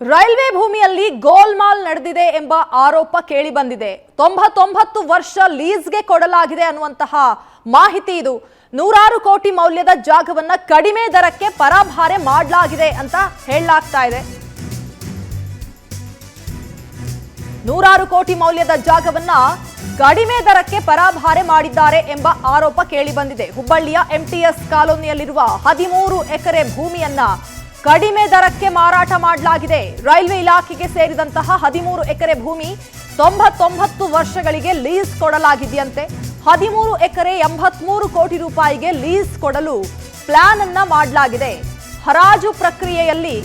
Railway ಭೂಮಿಯಲ್ಲಿ ಗೋಲ್ಮಾಲ್ ನಡೆದಿದೆ ಎಂಬ ಆರೋಪ ಕೇಳಿ ಬಂದಿದೆ. 99 ವರ್ಷ ಲೀಸ್ಗೆ ಕೊಡಲಾಗಿದೆ ಅನ್ನುವಂತಹ ಮಾಹಿತಿ ಇದು. ನೂರಾರು ಕೋಟಿ ಮೌಲ್ಯದ ಜಾಗವನ್ನ ಕಡಿಮೆ ದರಕ್ಕೆ ಪರಭಾರೆ ಮಾಡಲಾಗಿದೆ ಅಂತ ಹೇಳಲಾಗ್ತಾ ಇದೆ. ನೂರಾರು ಕೋಟಿ ಮೌಲ್ಯದ ಜಾಗವನ್ನ ಕಡಿಮೆ ದರಕ್ಕೆ ಪರಭಾರೆ ಮಾಡಿದ್ದಾರೆ ಎಂಬ ಆರೋಪ ಕೇಳಿ ಬಂದಿದೆ. ಹುಬ್ಬಳ್ಳಿಯ ಎಂಟಿಎಸ್ ಕಾಲೋನಿಯಲ್ಲಿರುವ 13 ಎಕರೆ ಭೂಮಿಯನ್ನ ಕಡಿಮೆ ದರಕ್ಕೆ ಮಾರಾಟ ಮಾಡಲಾಗಿದೆ. ರೈಲ್ವೆ ಇಲಾಖೆಗೆ ಸೇರಿದಂತಹ 13 ಎಕರೆ ಭೂಮಿ 99 ವರ್ಷಗಳಿಗೆ ಲೀಸ್ ಕೊಡಲಾಗಿದೆಯಂತೆ. 13 ಎಕರೆ 83 ಕೋಟಿ ರೂಪಾಯಿಗೆ ಲೀಸ್ ಕೊಡಲು ಪ್ಲಾನ್ ಅನ್ನ ಮಾಡಲಾಗಿದೆ. ಹರಾಜು ಪ್ರಕ್ರಿಯೆಯಲ್ಲಿ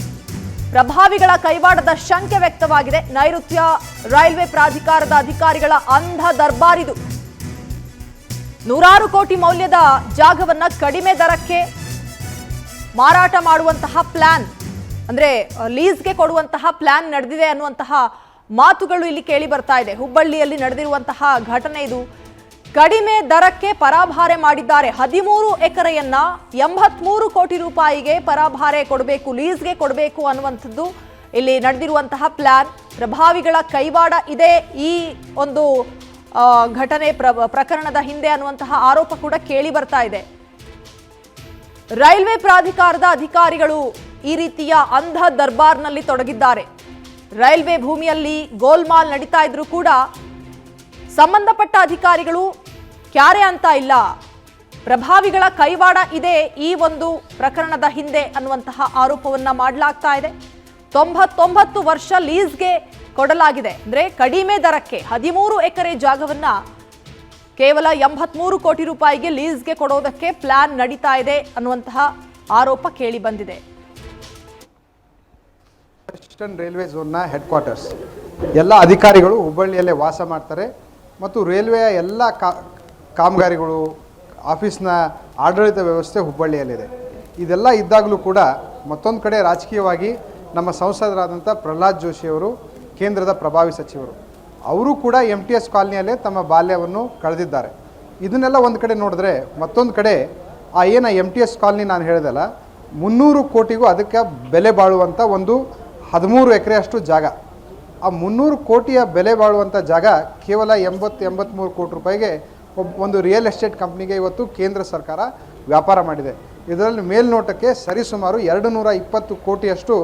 ಪ್ರಭಾವಿಗಳ ಕೈವಾಡದ ಶಂಕೆ ವ್ಯಕ್ತವಾಗಿದೆ. ನೈಋತ್ಯ ರೈಲ್ವೆ ಪ್ರಾಧಿಕಾರದ ಅಧಿಕಾರಿಗಳ ಅಂಧ ದರ್ಬಾರಿದು. ನೂರಾರು ಕೋಟಿ ಮೌಲ್ಯದ ಜಾಗವನ್ನ ಕಡಿಮೆ ದರಕ್ಕೆ ಮಾರಾಟ ಮಾಡುವಂತಹ ಪ್ಲಾನ್, ಅಂದ್ರೆ ಲೀಸ್ಗೆ ಕೊಡುವಂತಹ ಪ್ಲಾನ್ ನಡೆದಿದೆ ಅನ್ನುವಂತಹ ಮಾತುಗಳು ಇಲ್ಲಿ ಕೇಳಿ ಬರ್ತಾ ಇದೆ. ಹುಬ್ಬಳ್ಳಿಯಲ್ಲಿ ನಡೆದಿರುವಂತಹ ಘಟನೆ ಇದು. ಕಡಿಮೆ ದರಕ್ಕೆ ಪರಭಾರೆ ಮಾಡಿದ್ದಾರೆ. 13 ಎಕರೆಯನ್ನ 83 ಕೋಟಿ ರೂಪಾಯಿಗೆ ಪರಭಾರೆ ಕೊಡಬೇಕು, ಲೀಸ್ಗೆ ಕೊಡಬೇಕು ಅನ್ನುವಂಥದ್ದು ಇಲ್ಲಿ ನಡೆದಿರುವಂತಹ ಪ್ಲಾನ್. ಪ್ರಭಾವಿಗಳ ಕೈವಾಡ ಇದೆ ಈ ಒಂದು ಘಟನೆ ಪ್ರಕರಣದ ಹಿಂದೆ ಅನ್ನುವಂತಹ ಆರೋಪ ಕೂಡ ಕೇಳಿ ಬರ್ತಾ ಇದೆ. ರೈಲ್ವೆ ಪ್ರಾಧಿಕಾರದ ಅಧಿಕಾರಿಗಳು ಈ ರೀತಿಯ ಅಂಧ ದರ್ಬಾರ್ನಲ್ಲಿ ತೊಡಗಿದ್ದಾರೆ. ರೈಲ್ವೆ ಭೂಮಿಯಲ್ಲಿ ಗೋಲ್ಮಾಲ್ ನಡೀತಾ ಇದ್ರೂ ಕೂಡ ಸಂಬಂಧಪಟ್ಟ ಅಧಿಕಾರಿಗಳು ಕ್ಯಾರೆ ಅಂತ ಇಲ್ಲ. ಪ್ರಭಾವಿಗಳ ಕೈವಾಡ ಇದೆ ಈ ಒಂದು ಪ್ರಕರಣದ ಹಿಂದೆ ಅನ್ನುವಂತಹ ಆರೋಪವನ್ನ ಮಾಡಲಾಗ್ತಾ ಇದೆ. 99 ವರ್ಷ ಲೀಸ್ಗೆ ಕೊಡಲಾಗಿದೆ, ಅಂದ್ರೆ ಕಡಿಮೆ ದರಕ್ಕೆ 13 ಎಕರೆ ಜಾಗವನ್ನ ಕೇವಲ 83 ಕೋಟಿ ರೂಪಾಯಿಗೆ ಲೀಸ್ಗೆ ಕೊಡೋದಕ್ಕೆ ಪ್ಲಾನ್ ನಡೀತಾ ಇದೆ ಅನ್ನುವಂತಹ ಆರೋಪ ಕೇಳಿ ಬಂದಿದೆ. ವೆಸ್ಟರ್ನ್ ರೈಲ್ವೆ ಝೋನ್ನ ಹೆಡ್ ಕ್ವಾರ್ಟರ್ಸ್ ಎಲ್ಲ ಅಧಿಕಾರಿಗಳು ಹುಬ್ಬಳ್ಳಿಯಲ್ಲೇ ವಾಸ ಮಾಡ್ತಾರೆ ಮತ್ತು ರೈಲ್ವೆಯ ಎಲ್ಲ ಕಾಮಗಾರಿಗಳು, ಆಫೀಸ್ನ ಆಡಳಿತ ವ್ಯವಸ್ಥೆ ಹುಬ್ಬಳ್ಳಿಯಲ್ಲಿದೆ. ಇದೆಲ್ಲ ಇದ್ದಾಗಲೂ ಕೂಡ ಮತ್ತೊಂದು ಕಡೆ ರಾಜಕೀಯವಾಗಿ ನಮ್ಮ ಸಂಸದರಾದಂಥ ಪ್ರಹ್ಲಾದ್ ಜೋಶಿಯವರು, ಕೇಂದ್ರದ ಪ್ರಭಾವಿ ಸಚಿವರು, ಅವರು ಕೂಡ MTS ಕಾಲನಿಯಲ್ಲೇ ತಮ್ಮ ಬಾಲ್ಯವನ್ನು ಕಳೆದಿದ್ದಾರೆ. ಇದನ್ನೆಲ್ಲ ಒಂದು ಕಡೆ ನೋಡಿದ್ರೆ, ಮತ್ತೊಂದು ಕಡೆ ಆ ಏನು MTS ಕಾಲನಿ ನಾನು ಹೇಳಿದೆಲ್ಲ 300 ಕೋಟಿಗೂ ಅದಕ್ಕೆ ಬೆಲೆ ಬಾಳುವಂಥ ಒಂದು 13 ಎಕರೆಯಷ್ಟು ಜಾಗ, ಆ 300 ಕೋಟಿಯ ಬೆಲೆ ಬಾಳುವಂಥ ಜಾಗ ಕೇವಲ 83 ಕೋಟಿ ರೂಪಾಯಿಗೆ ಒಂದು ರಿಯಲ್ ಎಸ್ಟೇಟ್ ಕಂಪ್ನಿಗೆ ಇವತ್ತು ಕೇಂದ್ರ ಸರ್ಕಾರ ವ್ಯಾಪಾರ ಮಾಡಿದೆ. ಇದರಲ್ಲಿ ಮೇಲ್ನೋಟಕ್ಕೆ ಸರಿಸುಮಾರು 220 ಕೋಟಿಯಷ್ಟು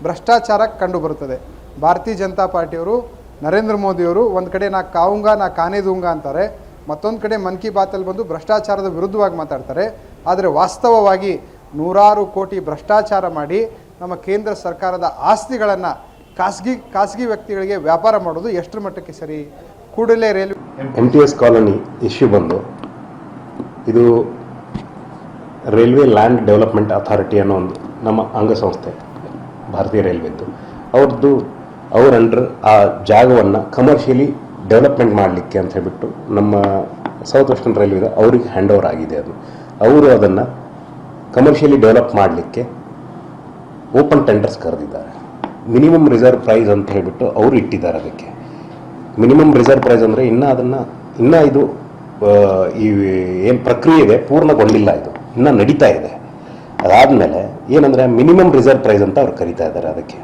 ಭ್ರಷ್ಟಾಚಾರ ಕಂಡು ಬರುತ್ತದೆ. ಭಾರತೀಯ ಜನತಾ ಪಾರ್ಟಿಯವರು, ನರೇಂದ್ರ ಮೋದಿಯವರು ಒಂದು ಕಡೆ ನಾ ಕಾವುಂಗ ನಾ ಕಾನೇ ದೂಂಗ ಅಂತಾರೆ, ಮತ್ತೊಂದು ಕಡೆ ಮನ್ ಕಿ ಬಾತಲ್ಲಿ ಬಂದು ಭ್ರಷ್ಟಾಚಾರದ ವಿರುದ್ಧವಾಗಿ ಮಾತಾಡ್ತಾರೆ. ಆದರೆ ವಾಸ್ತವವಾಗಿ ನೂರಾರು ಕೋಟಿ ಭ್ರಷ್ಟಾಚಾರ ಮಾಡಿ ನಮ್ಮ ಕೇಂದ್ರ ಸರ್ಕಾರದ ಆಸ್ತಿಗಳನ್ನು ಖಾಸಗಿ ವ್ಯಕ್ತಿಗಳಿಗೆ ವ್ಯಾಪಾರ ಮಾಡೋದು ಎಷ್ಟರ ಮಟ್ಟಕ್ಕೆ ಸರಿ? ಕೂಡಲೇ ರೈಲ್ವೆ MTS ಕಾಲೋನಿ ಇಶ್ಯೂ ಬಂದು, ಇದು ರೈಲ್ವೆ ಲ್ಯಾಂಡ್ ಡೆವಲಪ್ಮೆಂಟ್ ಅಥಾರಿಟಿ ಅನ್ನೋ ಒಂದು ನಮ್ಮ ಅಂಗಸಂಸ್ಥೆ ಭಾರತೀಯ ರೈಲ್ವೆದ್ದು, ಅವ್ರ ಅಂಡರ್ ಆ ಜಾಗವನ್ನು ಕಮರ್ಷಿಯಲಿ ಡೆವಲಪ್ಮೆಂಟ್ ಮಾಡಲಿಕ್ಕೆ ಅಂತ ಹೇಳ್ಬಿಟ್ಟು ನಮ್ಮ ಸೌತ್ ವೆಸ್ಟರ್ನ್ ರೈಲ್ವೆ ಅವ್ರಿಗೆ ಹ್ಯಾಂಡ್ ಓವರ್ ಆಗಿದೆ. ಅವರು ಅದನ್ನು ಕಮರ್ಷಿಯಲಿ ಡೆವಲಪ್ ಮಾಡಲಿಕ್ಕೆ ಓಪನ್ ಟೆಂಡರ್ಸ್ ಕರೆದಿದ್ದಾರೆ. ಮಿನಿಮಮ್ ರಿಸರ್ವ್ ಪ್ರೈಸ್ ಅಂತ ಹೇಳ್ಬಿಟ್ಟು ಅವರು ಇಟ್ಟಿದ್ದಾರೆ. ಅದಕ್ಕೆ ಮಿನಿಮಮ್ ರಿಸರ್ವ್ ಪ್ರೈಸ್ ಅಂದರೆ ಇನ್ನೂ ಇದು ಈ ಏನು ಪ್ರಕ್ರಿಯೆ ಇದೆ ಪೂರ್ಣಗೊಂಡಿಲ್ಲ, ಇದು ಇನ್ನೂ ನಡೀತಾ ಇದೆ. ಅದಾದಮೇಲೆ ಏನಂದರೆ ಮಿನಿಮಮ್ ರಿಸರ್ವ್ ಪ್ರೈಸ್ ಅಂತ ಅವ್ರು ಕರೀತಾ ಇದ್ದಾರೆ. ಅದಕ್ಕೆ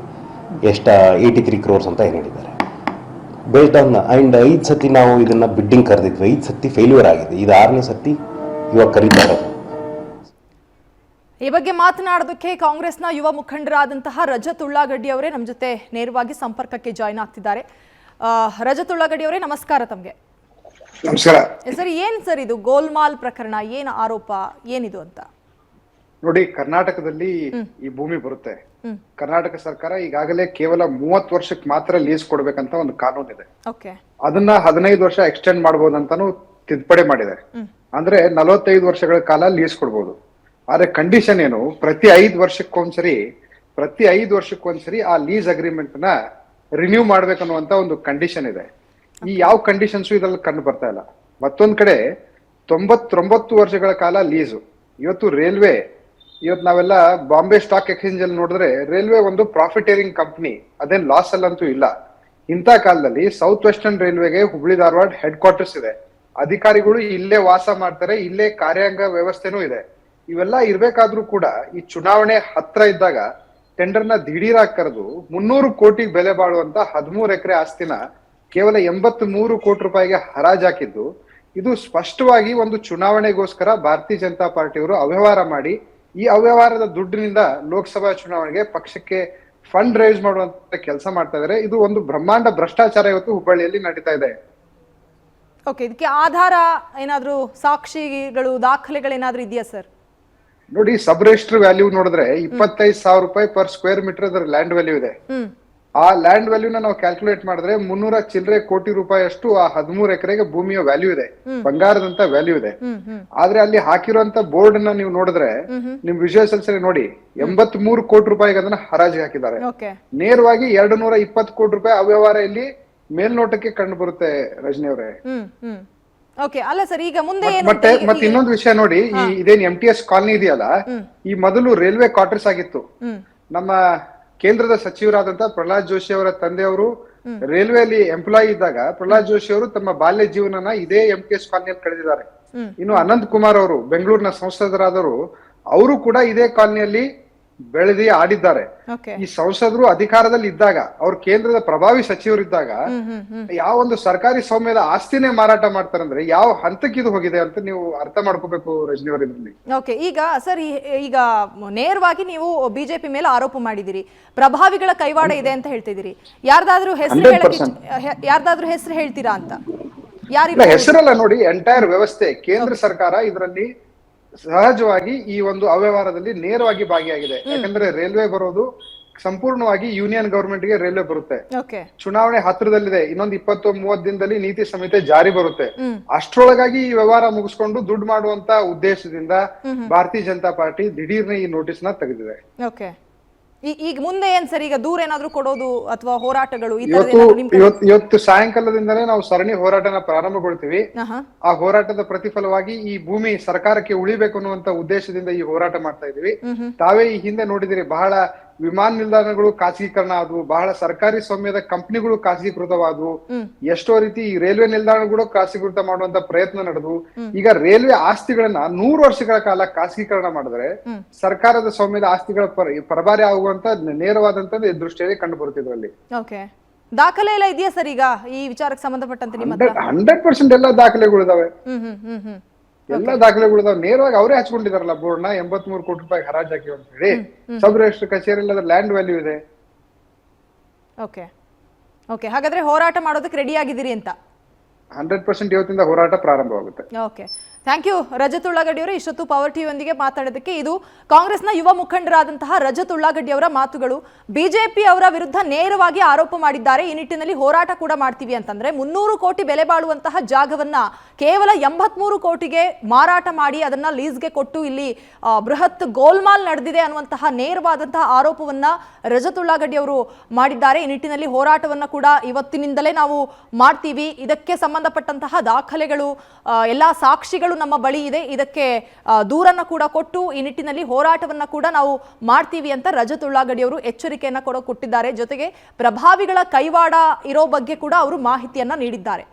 83 crores ಅಂತ ಏನು ಹೇಳಿದ್ದಾರೆ. ಬೇಸ್ಡ್ ಆನ್ ಆ್ಯಂಡ್ 5 ಸತಿ ನಾವು ಇದನ್ನು ಬಿಡ್ಡಿಂಗ್ ಕರೆದಿದ್ವಿ, 5 ಸತಿ ಫೇಲ್ಯೂರ್ ಆಗಿದೆ. ಇದು 6ನೇ ಸತಿ ಇವಾಗ ಕರೀತಾ ಇರೋದು. ಈ ಬಗ್ಗೆ ಮಾತನಾಡೋದಕ್ಕೆ ಕಾಂಗ್ರೆಸ್ನ ಯುವ ಮುಖಂಡರಾದಂತಹ ರಜತ್ ಉಳ್ಳಾಗಡ್ಡಿ ಅವರೇ ನಮ್ಮ ಜೊತೆ ನೇರವಾಗಿ ಸಂಪರ್ಕಕ್ಕೆ ಜಾಯ್ನ್ ಆಗ್ತಿದ್ದಾರೆ. ರಜತ್ ಉಳ್ಳಾಗಡ್ಡಿ ಅವರೇ, ನಮಸ್ಕಾರ. ತಮಗೆ ನಮಸ್ಕಾರ ಸರ್. ಏನ್ ಸರ್ ಇದು ಗೋಲ್ಮಾಲ್ ಪ್ರಕರಣ, ಏನು ಆರೋಪ, ಏನಿದು ಅಂತ? ನೋಡಿ, ಕರ್ನಾಟಕದಲ್ಲಿ ಈ ಭೂಮಿ ಬರುತ್ತೆ. ಕರ್ನಾಟಕ ಸರ್ಕಾರ ಈಗಾಗಲೇ ಕೇವಲ 30 ವರ್ಷಕ್ಕೆ ಮಾತ್ರ ಲೀಸ್ ಕೊಡ್ಬೇಕಂತ ಒಂದು ಕಾನೂನು ಇದೆ. ಅದನ್ನ 15 ವರ್ಷ ಎಕ್ಸ್ಟೆಂಡ್ ಮಾಡಬಹುದಂತಾನು ತಿದ್ದುಪಡಿ ಮಾಡಿದೆ. ಅಂದ್ರೆ 45 ವರ್ಷಗಳ ಕಾಲ ಲೀಸ್ ಕೊಡ್ಬೋದು. ಆದ್ರೆ ಕಂಡೀಷನ್ ಏನು, ಪ್ರತಿ 5 ವರ್ಷಕ್ಕೊಂದ್ಸರಿ ಆ ಲೀಸ್ ಅಗ್ರಿಮೆಂಟ್ ನ ರಿನ್ಯೂ ಮಾಡ್ಬೇಕನ್ನುವಂತ ಒಂದು ಕಂಡೀಷನ್ ಇದೆ. ಈ ಯಾವ ಕಂಡೀಷನ್ಸ್ ಇದ್ರಲ್ಲಿ ಕಂಡು ಬರ್ತಾ ಇಲ್ಲ. ಮತ್ತೊಂದ್ ಕಡೆ 99 ವರ್ಷಗಳ ಕಾಲ ಲೀಸು. ಇವತ್ತು ನಾವೆಲ್ಲ ಬಾಂಬೆ ಸ್ಟಾಕ್ ಎಕ್ಸ್ಚೇಂಜ್ ಅಲ್ಲಿ ನೋಡಿದ್ರೆ ರೈಲ್ವೆ ಒಂದು ಪ್ರಾಫಿಟೇರಿಂಗ್ ಕಂಪ್ನಿ, ಅದೇನ್ ಲಾಸ್ ಅಲ್ಲಂತೂ ಇಲ್ಲ. ಇಂಥ ಕಾಲದಲ್ಲಿ ಸೌತ್ ವೆಸ್ಟರ್ನ್ ರೈಲ್ವೆಗೆ ಹುಬ್ಳಿ ಧಾರವಾಡ ಹೆಡ್ ಕ್ವಾರ್ಟರ್ಸ್ ಇದೆ, ಅಧಿಕಾರಿಗಳು ಇಲ್ಲೇ ವಾಸ ಮಾಡ್ತಾರೆ, ಇಲ್ಲೇ ಕಾರ್ಯಾಂಗ ವ್ಯವಸ್ಥೆನೂ ಇದೆ. ಇವೆಲ್ಲ ಇರ್ಬೇಕಾದ್ರೂ ಕೂಡ ಈ ಚುನಾವಣೆ ಹತ್ರ ಇದ್ದಾಗ ಟೆಂಡರ್ನ ದಿಢೀರಾಗಿ ಕರೆದು 300 ಕೋಟಿ ಬೆಲೆ ಬಾಳುವಂತ 13 ಎಕರೆ ಆಸ್ತಿನ ಕೇವಲ 83 ಕೋಟಿ ರೂಪಾಯಿಗೆ ಹರಾಜಾಕಿದ್ದು, ಇದು ಸ್ಪಷ್ಟವಾಗಿ ಒಂದು ಚುನಾವಣೆಗೋಸ್ಕರ ಭಾರತೀಯ ಜನತಾ ಪಾರ್ಟಿಯವರು ಅವ್ಯವಹಾರ ಮಾಡಿ ಈ ಅವ್ಯವಹಾರದ ದುಡ್ಡಿನಿಂದ ಲೋಕಸಭಾ ಚುನಾವಣೆಗೆ ಪಕ್ಷಕ್ಕೆ ಫಂಡ್ ರೈಸ್ ಮಾಡುವಂತ ಕೆಲಸ ಮಾಡ್ತಾ ಇದ್ದಾರೆ. ಇದು ಒಂದು ಬ್ರಹ್ಮಾಂಡ ಭ್ರಷ್ಟಾಚಾರ ಇವತ್ತು ಹುಬ್ಬಳ್ಳಿಯಲ್ಲಿ ನಡೀತಾ ಇದೆ. ಓಕೆ, ಇದಕ್ಕೆ ಆಧಾರ ಏನಾದ್ರೂ ಸಾಕ್ಷಿಗಳು ದಾಖಲೆಗಳೇನಾದ್ರೂ ಇದೆಯಾ ಸರ್? ನೋಡಿ, ಸಬ್ ರಿಜಿಸ್ಟರ್ ವ್ಯಾಲ್ಯೂ ನೋಡಿದ್ರೆ 25,000 ರೂಪಾಯಿ ಪರ್ ಸ್ಕ್ವೇರ್ ಮೀಟರ್ ಅದರ ಲ್ಯಾಂಡ್ ವ್ಯಾಲ್ಯೂ ಇದೆ. ಆ ಲ್ಯಾಂಡ್ ವ್ಯಾಲ್ಯೂನ ನಾವು ಕ್ಯಾಲ್ಕುಲೇಟ್ ಮಾಡಿದ್ರೆ 300 ಚಿಲ್ಲರೆ ಕೋಟಿ ರೂಪಾಯಿ ಅಷ್ಟು ಆ 13 ಎಕರೆಗೆ ಭೂಮಿಯ ವ್ಯಾಲ್ಯೂ ಇದೆ, ಬಂಗಾರದಂತ ವ್ಯಾಲ್ಯೂ ಇದೆ. ಆದ್ರೆ ಅಲ್ಲಿ ಹಾಕಿರುವಂತ ಬೋರ್ಡ್ ನ ನೀವು ನೋಡಿದ್ರೆ ನಿಮ್ ವಿಜುವಲ್ಸ್ ಅಲ್ಲಿ ನೋಡಿ 83 ಕೋಟಿ ರೂಪಾಯಿಗೆ ಅದನ್ನ ಹರಾಜಿಗೆ ಹಾಕಿದ್ದಾರೆ. ನೇರವಾಗಿ 220 ಕೋಟಿ ರೂಪಾಯಿ ಅವ್ಯವಹಾರ ಇಲ್ಲಿ ಮೇಲ್ನೋಟಕ್ಕೆ ಕಂಡು ಬರುತ್ತೆ ರಜನಿ ಅವರೇ. ಓಕೆ, ಅಲ್ಲ ಸರ್, ಈಗ ಮುಂದೆ ಮತ್ತೆ ಇನ್ನೊಂದು ವಿಷಯ ನೋಡಿ, ಇದೇನ್ MTS ಕಾಲನಿ ಇದೆಯಲ್ಲ, ಈ ಮೊದಲು ರೈಲ್ವೆ ಕ್ವಾರ್ಟರ್ಸ್ ಆಗಿತ್ತು. ನಮ್ಮ ಕೇಂದ್ರದ ಸಚಿವರಾದಂತ ಪ್ರಹ್ಲಾದ್ ಜೋಶಿ ಅವರ ತಂದೆಯವರು ರೈಲ್ವೆಯಲ್ಲಿ ಎಂಪ್ಲಾಯಿ ಇದ್ದಾಗ ಪ್ರಹ್ಲಾದ್ ಜೋಶಿ ಅವರು ತಮ್ಮ ಬಾಲ್ಯ ಜೀವನನ ಇದೇ MTS ಕಾಲನಿಯಲ್ಲಿ ಕಳೆದಿದ್ದಾರೆ. ಇನ್ನು ಅನಂತ್ ಕುಮಾರ್ ಅವರು ಬೆಂಗಳೂರಿನ ಸಂಸದರಾದರು, ಅವರು ಕೂಡ ಇದೇ ಕಾಲನಿಯಲ್ಲಿ ಬೆಳೆದಿ ಆಡಿದ್ದಾರೆ. ಈ ಸಂಸದರು ಅಧಿಕಾರದಲ್ಲಿ ಇದ್ದಾಗ, ಅವ್ರ ಕೇಂದ್ರದ ಪ್ರಭಾವಿ ಸಚಿವರಿದ್ದಾಗ ಯಾವ ಒಂದು ಸರ್ಕಾರಿ ಸ್ವಾಮ್ಯದ ಆಸ್ತಿನೇ ಮಾರಾಟ ಮಾಡ್ತಾರಂದ್ರೆ ಯಾವ ಹಂತಕ್ಕೆ ಇದು ಹೋಗಿದೆ ಅಂತ ನೀವು ಅರ್ಥ ಮಾಡ್ಕೋಬೇಕು ರಜನಿ ಅವರ ಇದರಲ್ಲಿ. ಓಕೆ, ಈಗ ಸರ್, ಈಗ ನೇರವಾಗಿ ನೀವು ಬಿಜೆಪಿ ಮೇಲೆ ಆರೋಪ ಮಾಡಿದಿರಿ, ಪ್ರಭಾವಿಗಳ ಕೈವಾಡ ಇದೆ ಅಂತ ಹೇಳ್ತಿದ್ದೀರಿ. ಯಾರ್ದಾದ್ರೂ ಹೆಸರು ಹೇಳ್ತೀರಾ ಅಂತ? ಹೆಸರಲ್ಲ ನೋಡಿ, ಎಂಟೈರ್ ವ್ಯವಸ್ಥೆ, ಕೇಂದ್ರ ಸರ್ಕಾರ ಇದರಲ್ಲಿ ಸಹಜವಾಗಿ ಈ ಒಂದು ಅವ್ಯವಹಾರದಲ್ಲಿ ನೇರವಾಗಿ ಭಾಗಿಯಾಗಿದೆ. ಯಾಕಂದ್ರೆ ರೈಲ್ವೆ ಬರೋದು ಸಂಪೂರ್ಣವಾಗಿ ಯೂನಿಯನ್ ಗವರ್ಮೆಂಟ್ ಗೆ ರೈಲ್ವೆ ಬರುತ್ತೆ. ಚುನಾವಣೆ ಹತ್ರದಲ್ಲಿದೆ, ಇನ್ನೊಂದು 20-30 ದಿನದಲ್ಲಿ ನೀತಿ ಸಂಹಿತೆ ಜಾರಿ ಬರುತ್ತೆ. ಅಷ್ಟ್ರೊಳಗಾಗಿ ಈ ವ್ಯವಹಾರ ಮುಗಿಸ್ಕೊಂಡು ದುಡ್ಡು ಮಾಡುವಂತ ಉದ್ದೇಶದಿಂದ ಭಾರತೀಯ ಜನತಾ ಪಾರ್ಟಿ ದಿಢೀರ್ನ ಈ ನೋಟಿಸ್ ನ ತೆಗೆದಿದೆ. ಈಗ ಮುಂದೆ ಏನ್ ಸರ್, ಈಗ ದೂರ ಏನಾದ್ರೂ ಕೊಡೋದು ಅಥವಾ ಹೋರಾಟಗಳು? ಇವತ್ತು ಸಾಯಂಕಾಲದಿಂದಲೇ ನಾವು ಸರಣಿ ಹೋರಾಟನ ಪ್ರಾರಂಭಗೊಳ್ತೀವಿ. ಆ ಹೋರಾಟದ ಪ್ರತಿಫಲವಾಗಿ ಈ ಭೂಮಿ ಸರ್ಕಾರಕ್ಕೆ ಉಳಿಬೇಕು ಅನ್ನುವಂತ ಉದ್ದೇಶದಿಂದ ಈ ಹೋರಾಟ ಮಾಡ್ತಾ ಇದೀವಿ. ತಾವೇ ಈ ಹಿಂದೆ ನೋಡಿದಿರಿ, ಬಹಳ ವಿಮಾನ ನಿಲ್ದಾಣಗಳು ಖಾಸಗೀಕರಣ ಆದವು, ಬಹಳ ಸರ್ಕಾರಿ ಸ್ವಾಮ್ಯದ ಕಂಪನಿಗಳು ಖಾಸಗೀಕೃತವಾದವು, ಎಷ್ಟೋ ರೀತಿ ಈ ರೈಲ್ವೆ ನಿಲ್ದಾಣಗಳು ಖಾಸಗೀಕೃತ ಮಾಡುವಂತ ಪ್ರಯತ್ನ ನಡೆದು, ಈಗ ರೈಲ್ವೆ ಆಸ್ತಿಗಳನ್ನ 100 ವರ್ಷಗಳ ಕಾಲ ಖಾಸಗೀಕರಣ ಮಾಡಿದ್ರೆ ಸರ್ಕಾರದ ಸ್ವಾಮ್ಯದ ಆಸ್ತಿಗಳ ಪರಭಾರೆ ಆಗುವಂತ ನೇರವಾದಂತ ದೃಷ್ಟಿಯಲ್ಲಿ ಕಂಡು ಬರುತ್ತಿದ್ರಲ್ಲಿ. ದಾಖಲೆ ಎಲ್ಲ ಇದೆಯಾ ಸರ್ ಈಗ ಈ ವಿಚಾರಕ್ಕೆ ಸಂಬಂಧಪಟ್ಟಂತೆ? 100% ಎಲ್ಲ ದಾಖಲೆಗಳಿದಾವೆ. ಎಲ್ಲ ದಾಖಲೆಗಳಿದಾವೆ. ನೇರವಾಗಿ ಅವರೇ ಹಚ್ಕೊಂಡಿದಾರಲ್ಲ ಬೋರ್ಡ್ ನ 83 ಕೋಟಿ ರೂಪಾಯಿ ಹರಾಜ್ ಹಾಕಿ ಅಂತ ಹೇಳಿ. ಸಬ್ ರಿಜಿಸ್ಟರ್ ಕಚೇರಿಯಲ್ಲಿ ಅದ್ರ ಲ್ಯಾಂಡ್ ವ್ಯಾಲ್ಯೂ ಇದೆ. ಓಕೆ, ಹಾಗಾದ್ರೆ ಹೋರಾಟ ಮಾಡೋದಕ್ಕೆ ರೆಡಿ ಆಗಿದ್ದೀರಿ ಅಂತ? 100% ಇವತ್ತಿಂದ ಹೋರಾಟ ಪ್ರಾರಂಭವಾಗುತ್ತೆ. ಓಕೆ, ಥ್ಯಾಂಕ್ ಯು ರಜತ್ ಉಳ್ಳಾಗಡ್ಡಿ ಅವರು ಇಷ್ಟೊತ್ತು ಪವರ್ ಟಿವಿ ಯೊಂದಿಗೆ ಮಾತಾಡೋದಕ್ಕೆ. ಇದು ಕಾಂಗ್ರೆಸ್ನ ಯುವ ಮುಖಂಡರಾದಂತಹ ರಜತ್ ಉಳ್ಳಾಗಡ್ಡಿ ಅವರ ಮಾತುಗಳು. ಬಿಜೆಪಿ ಅವರ ವಿರುದ್ಧ ನೇರವಾಗಿ ಆರೋಪ ಮಾಡಿದ್ದಾರೆ. ಈ ನಿಟ್ಟಿನಲ್ಲಿ ಹೋರಾಟ ಕೂಡ ಮಾಡ್ತೀವಿ ಅಂತಂದ್ರೆ 300 ಕೋಟಿ ಬೆಲೆ ಬಾಳುವಂತಹ ಜಾಗವನ್ನ ಕೇವಲ 83 ಕೋಟಿಗೆ ಮಾರಾಟ ಮಾಡಿ ಅದನ್ನ ಲೀಸ್ಗೆ ಕೊಟ್ಟು ಇಲ್ಲಿ ಬೃಹತ್ ಗೋಲ್ಮಾಲ್ ನಡೆದಿದೆ ಅನ್ನುವಂತಹ ನೇರವಾದಂತಹ ಆರೋಪವನ್ನ ರಜತ್ ಉಳ್ಳಾಗಡ್ಡಿ ಅವರು ಮಾಡಿದ್ದಾರೆ. ಈ ನಿಟ್ಟಿನಲ್ಲಿ ಹೋರಾಟವನ್ನ ಕೂಡ ಇವತ್ತಿನಿಂದಲೇ ನಾವು ಮಾಡ್ತೀವಿ. ಇದಕ್ಕೆ ಸಂಬಂಧಪಟ್ಟಂತಹ ದಾಖಲೆಗಳು, ಎಲ್ಲಾ ಸಾಕ್ಷಿಗಳು ನಮ್ಮ ಬಳಿ ಇದೆ. ಇದಕ್ಕೆ ದೂರನ್ನ ಕೂಡ ಕೊಟ್ಟು ಈ ನಿಟ್ಟಿನಲ್ಲಿ ಹೋರಾಟವನ್ನ ಕೂಡ ನಾವು ಮಾಡ್ತೀವಿ ಅಂತ ರಜತ್ ಉಳ್ಳಾಗಡ್ಡಿ ಅವರು ಎಚ್ಚರಿಕೆಯನ್ನ ಕೊಟ್ಟಿದ್ದಾರೆ. ಜೊತೆಗೆ ಪ್ರಭಾವಿಗಳ ಕೈವಾಡ ಇರೋ ಬಗ್ಗೆ ಕೂಡ ಅವರು ಮಾಹಿತಿಯನ್ನ ನೀಡಿದ್ದಾರೆ.